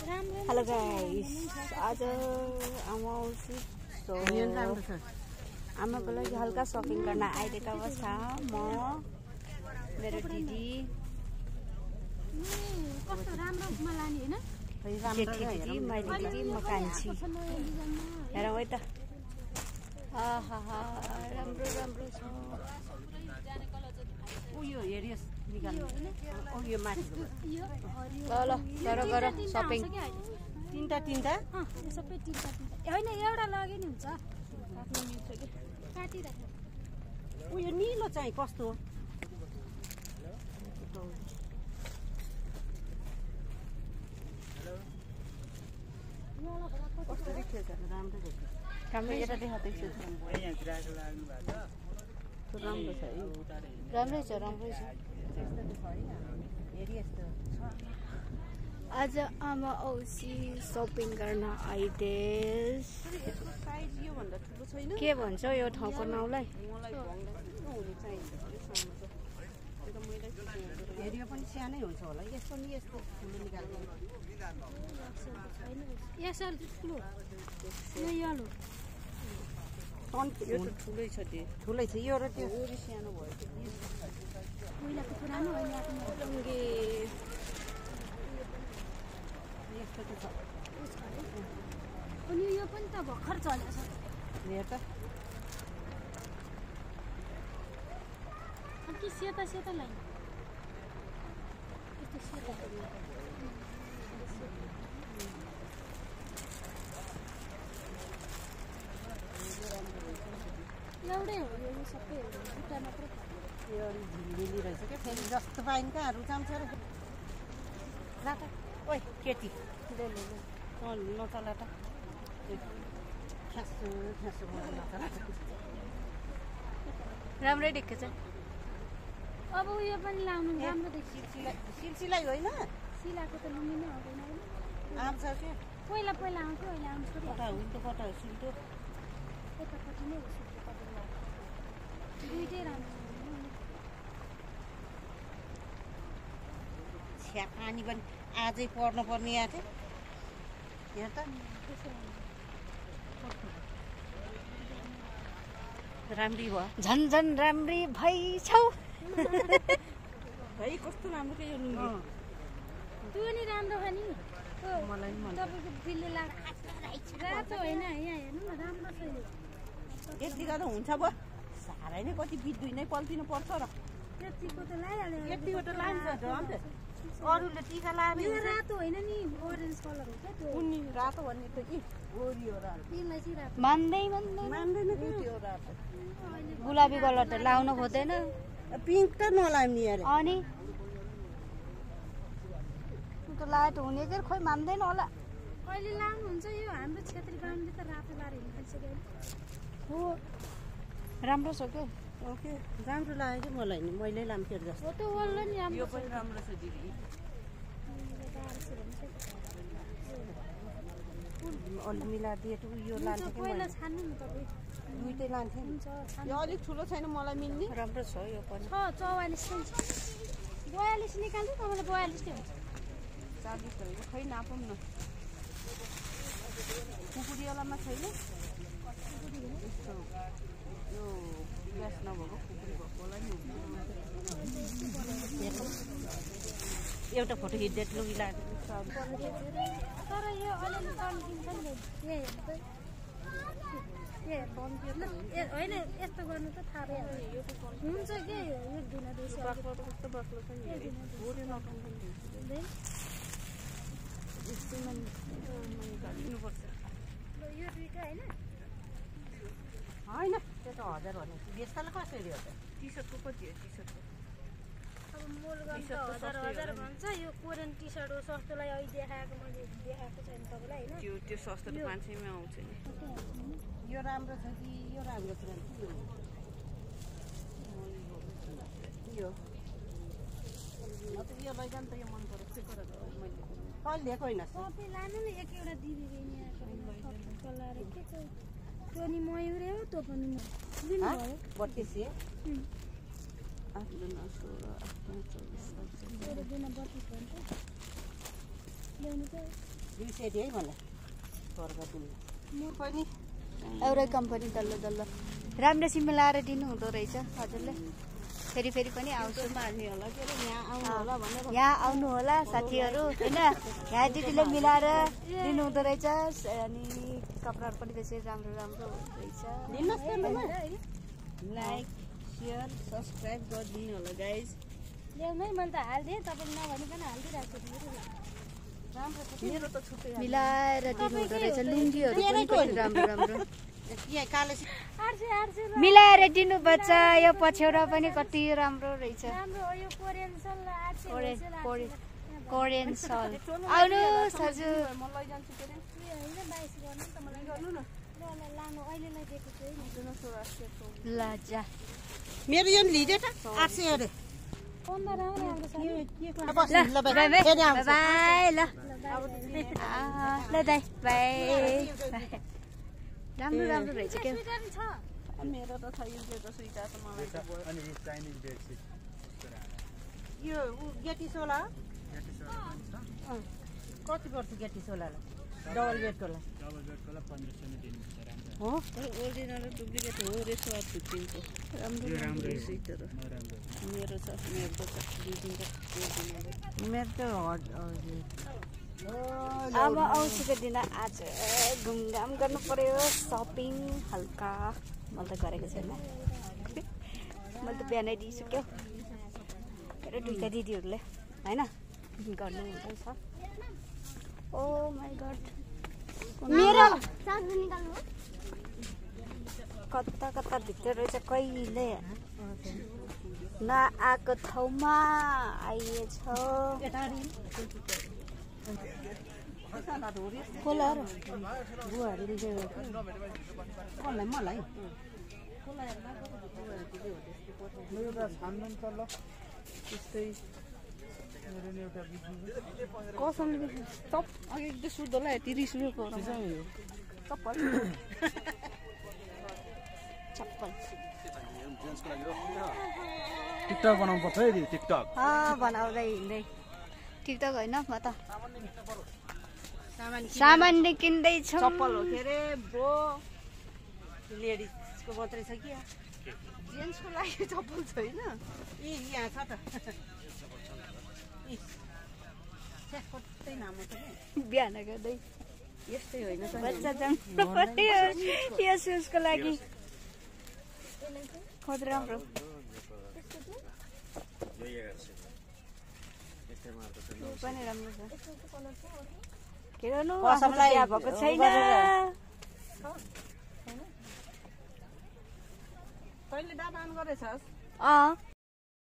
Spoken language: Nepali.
हेलो गाइस, आज आमा आउँछु सो आमाको लागि हल्का सपिङ गर्न आइदिएको अवस्था म मेरो दिदी जेठी दिदी मैले दिदी म कान्छी हेरौँ है त राम्रो राम्रो छ उयो हेरियोस् निकाल्नु यो माथिको ल गर सपिङ तीनटा सबै तीनटा हैन एउटा लगे नि हुन्छ काटिराख उयो निलो चाहिँ कस्तो कस्तो देखिन्छ राम्रो देखिन्छ राम्रै यता देखाउँदैछु राम्रो छ राम्रै छ आज आमा औसी सपिङ गर्न आइदेस के भन्छ यो ठाउँको नाउँलाई हेरियो पनि सानै हुन्छ होला यस्तो नि यस्तो ठुलो निकाल्नु यसरी ठुलो यो यलो यो त ठुलै छ त्यो ठुलै छ यो र त्यो ओरी सानो भयो पहिलाको पुरानो होइन यस्तो त छ अनि यो पनि त भर्खर चलेको छ हेर त कि सेता लाइन यस्तो सेता एउटै हो यो सबै दुईटा मात्रै यो झिलिली रहेछ क्या फेरि जस्तो पाइन् कहाँ रुचाउँछ र राता ओइ केटी नचला त ख्यासो नचला राम्रै देख्छ अब उयो पनि लाउनु राम्रो देख्छ सिलसिलै होइन सिलाएको त लुम्बिन हुँदैन आउँछ क्या पहिला आउँथ्यो अहिले आउनु छोड्यो कता हो सिल्टो यतापट्टि नै हो दुइटै राम्रो छ्या पानी पनि आजै पर्नुपर्ने आएको यहाँ त राम्री भयो झन् राम्री भइछौ है कस्तो राम्रो के यो लुङ्गी त्यो नि राम्रो हो नि मलाई नि मन तपाईँको दिलले रातो होइन यहाँ हेर्नु न राम्रो छ यो यति गर्दा हुन्छ भयो साह्रै नै कति बित्दुई नै पल्टिनु पर्छ र यतिको त लगाइहाल्यो यतिको त लान्छ अन्त अरूले टिका लाएर यो रातो होइन नि ओरेन्ज कलर हो क्या त्यो उनी रातो भन्ने त कि ओरियो रातो तिमीलाई चाहिँ रातो मान्दैन त्यो रातो गुलाबी कलर त लाउन खोज्दैन पिङ्क त नलाउने अरे अनि त लाए त हुने के खोइ मान्दैन होला अहिले लाउनुहुन्छ यो हाम्रो क्षेत्रीय बाहुनले त रातो लाएर हिँड्नु थालिसक्यो हो राम्रो छ के ओके राम्रो लाग्यो कि मलाई नि मैले लान्थेँ जस्तो हो त्यो वल्ल नि राम्रो यो पनि राम्रो छ दिदी अलि मिलाइदिए त यो लान्थेँ कि पहिला छान्नु नि तपाईँ दुइटै लान्थेँ यो अलिक ठुलो छैन मलाई मिल्ने राम्रो छ यो पनि छ 44 पनि छ 42 निकाल्नु तपाईँलाई 42 नै हुन्छ 40 हो खै नापौँ न कुकुरीवालामा छैन यस्तो यो ग्यास नभएको खुकुरी भएको होला नि एउटा फोटो हिँड्दै लुगी लाग्यो तर यो अलिअलि तन्किन्छ नि होइन यस्तो गर्नु त थाहा भइहाल्यो हुन्छ के यो दिन बाक्लो कस्तो बाक्लो छ नि यस्तैमा निकाल्नुपर्छ यो दुईटा होइन त्यो त 1000 भने बेच्दालाई कसरी हो त टी सर्टको कति हो टी सर्टको अब मोल गर्नु त 1000 भन्छ यो कोरियन टी सर्ट हो सस्तोलाई अहिले देखाएको मैले देखाएको छैन तपाईँलाई होइन त्यो सस्तो त 500 मा आउँछ नि यो राम्रो छ कि यो राम्रो छ यो यो लैजान त यो मन परेको चाहिँ मैले कहिले ल्याएको होइन सबै लानु नि एक एउटा दिदी कलर के त्यो नि मयुरे हो त्यो पनि दिनु भयो 32 8 9 16 8 24 दिन 32 हुन्छ ल्याउनु चाहिँ 200 है मलाई स्वर्ग तिमीले पनि एउटै कम्पनी तल्लो राम्रोसँग मिलाएर दिनु हुँदो रहेछ हजुरले फेरि पनि आउँछु मार्ने होला के अरे यहाँ आउनु होला भनेर यहाँ आउनु होला साथीहरू होइन यहाँ दिदीले मिलाएर दिनु हुँदो रहेछ अनि कपडाहरू पनि त्यसरी राम्रो रहेछ दिनुहोस् न लाइक सेयर सब्सक्राइब गरिदिनु होला गाइज ल्याउनै मैले त हालिदिएँ तपाईँले नभनिकन हालिदिइरहेको छु मेरो त छुट्टै मिलाएर दिनु हुँदो रहेछ लुङ्गीहरू पनि कति राम्रो यहाँ कालो मिलाएर दिनु बच्च यो पछ्यौरा पनि कति राम्रो रहेछ राम्रो हो यो कोरियन सल 800 कोरियन सल आउनुहोस् हजुर होइन 22 गर्नु नि त मलाई गर्नु न ल लानु अहिलेलाई दिएको छु ल जा मेरो यो लिँदै त 800 अरे 15 राम्रो छ ल बाई ल दाइ बाई राम्रो रहेछ के मेरो त छ यो सुइटा त मलाई त भयो अनि चाइनिज बेडसिट यो गेटी सोला कति पर्छ गेटी सोलालाई डबल बेडकोलाई 1500 नै दिनुहुन्छ राम्रो हो ओरिजिनल र डुप्लिकेट हो रेसो छुट्टिन्छ यो राम्रो सिटहरू नराम्रो मेरो छ मेरो त मेरो त अब औँसीको दिन आज घुमघाम गर्नु पर्यो सपिङ हल्का मैले त गरेको छैन मैले त बिहानै दिइसक्यो मेरो दुईटा दिदीहरूले होइन गर्नु हुँदैछ ओ माई गड मेरो कता भित्र रहेछ कहिले नआएको ठाउँमा आइएछ खोलाहरू बुवाहरूले कसलाई मलाई मेरो त छान्नु त ल त्यस्तै मेरो नि एउटा बिजनेस कसमले टप अघि एक शुद्ध होला 30 रुपियाँको चप्पल टिकटक बनाउनु पर्छ है टिकटक बनाउँदै हिँड्दै टिकटक होइन म त सामान किन्दैछु चप्पल हो के अरे ब्रो लेडिजको मात्रै छ कि जेन्ट्सको लागि चप्पल छैन ए यहाँ छ त कतै नाम छ कि बिहान गर्दै यस्तै होइन त बच्चा जन्म पर्यो यो सुजको लागि कति राम्रो पनि राम्रो छ के गर्नु कसमलाई भएको छैन तैँले दाम गरेछस् अँ